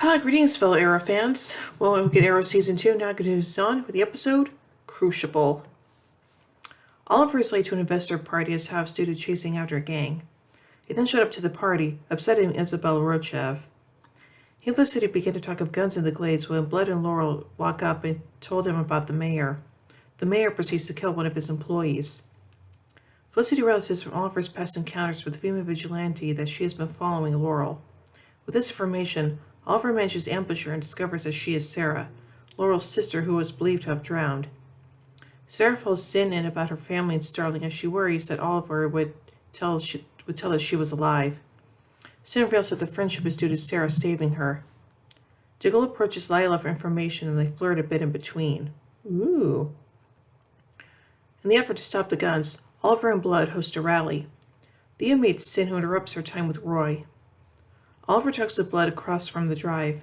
Hi, greetings, fellow Arrow fans. Well, we'll get Arrow Season 2 now continues on with the episode Crucible. Oliver is late to an investor party at his house due to chasing after a gang. He then showed up to the party, upsetting Isabel Rochev. He and Felicity began to talk of guns in the glades when Blood and Laurel walk up and told him about the mayor. The mayor proceeds to kill one of his employees. Felicity realizes from Oliver's past encounters with the female vigilante that she has been following Laurel. With this information, Oliver manages to ambush her and discovers that she is Sarah, Laurel's sister who was believed to have drowned. Sarah fills Sin in about her family and Starling as she worries that Oliver would tell that she was alive. Sin reveals that the friendship is due to Sarah saving her. Diggle approaches Lila for information and they flirt a bit in between. Ooh. In the effort to stop the guns, Oliver and Blood host a rally. Thea meets Sin, who interrupts her time with Roy. Oliver talks to Blood across from the drive.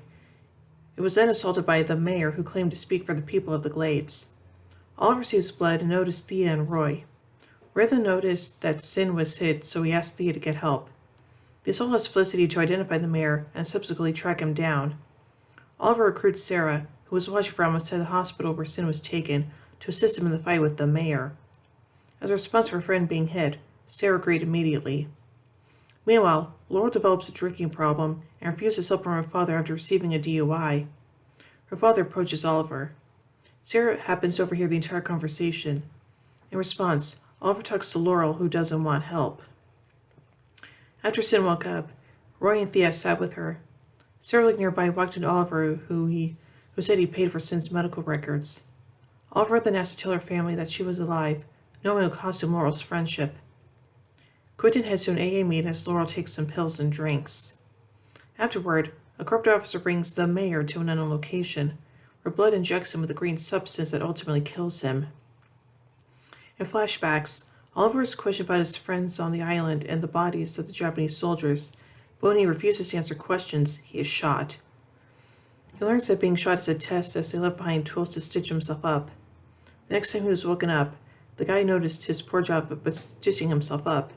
It was then assaulted by the mayor, who claimed to speak for the people of the Glades. Oliver sees Blood and noticed Thea and Roy. Roy then noticed that Sin was hit, so he asked Thea to get help. The assault has Felicity to identify the mayor and subsequently track him down. Oliver recruits Sarah, who was watching from outside the hospital where Sin was taken, to assist him in the fight with the mayor. As a response for her friend being hit, Sarah agreed immediately. Meanwhile, Laurel develops a drinking problem and refuses help from her father after receiving a DUI. Her father approaches Oliver. Sarah happens to overhear the entire conversation. In response, Oliver talks to Laurel, who doesn't want help. After Sin woke up, Roy and Thea sat with her. Sarah, looking nearby, walked into Oliver, who said he paid for Sin's medical records. Oliver then asked to tell her family that she was alive, knowing it would cost him Laurel's friendship. Quentin heads to an AA meeting as Laurel takes some pills and drinks. Afterward, a corrupt officer brings the mayor to an unknown location, where Blood injects him with a green substance that ultimately kills him. In flashbacks, Oliver is questioned about his friends on the island and the bodies of the Japanese soldiers, but when he refuses to answer questions, he is shot. He learns that being shot is a test as they left behind tools to stitch himself up. The next time he was woken up, the guy noticed his poor job of stitching himself up.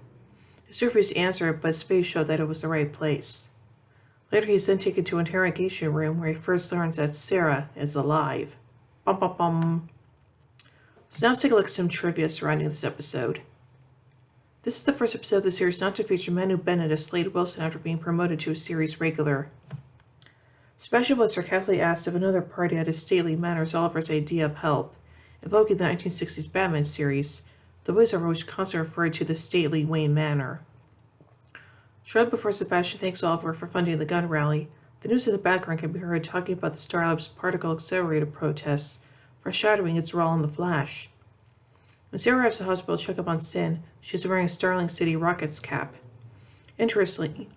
He refused to answer, but his face showed that it was the right place. Later, he is then taken to an interrogation room where he first learns that Sarah is alive. Bum bum bum. So now let's take a look at some trivia surrounding this episode. This is the first episode of the series not to feature Manu Bennett as Slade Wilson after being promoted to a series regular. Sebastian was sarcastically asked if another party had a stately manner as Oliver's idea of help, evoking the 1960s Batman series, the voiceover which constantly referred to the stately Wayne Manor. Shortly before Sebastian thanks Oliver for funding the gun rally, the news in the background can be heard talking about the Star Labs particle accelerator protests, foreshadowing its role in the Flash. When Sarah arrives at the hospital to check up on Sin, she is wearing a Starling City Rockets cap. Interestingly,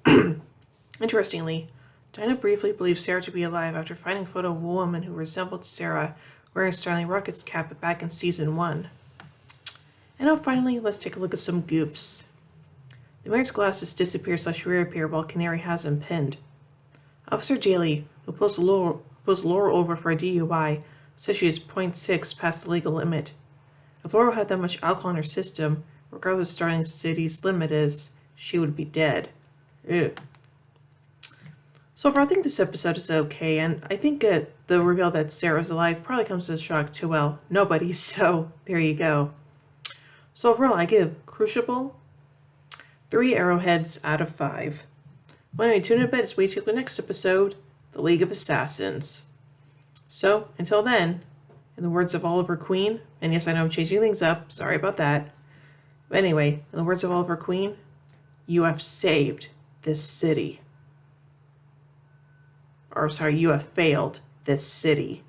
Dinah briefly believes Sarah to be alive after finding a photo of a woman who resembled Sarah wearing a Starling Rockets cap back in Season 1. And now finally, let's take a look at some goofs. The mayor's glasses disappear/reappear while Canary has him pinned. Officer Daly, who pulls Laurel over for a DUI, says she is .6 past the legal limit. If Laurel had that much alcohol in her system, regardless of Starling City's limit is, she would be dead. Ew. So far, I think this episode is okay, and I think the reveal that Sarah's alive probably comes as a shock to, well, nobody, so there you go. So overall, I give Crucible 3 arrowheads out of 5. Well, anyway, tune in a bit as we see the next episode, The League of Assassins. So, until then, in the words of Oliver Queen, and yes, I know I'm changing things up, sorry about that. But anyway, in the words of Oliver Queen, you have saved this city. Or, sorry, you have failed this city.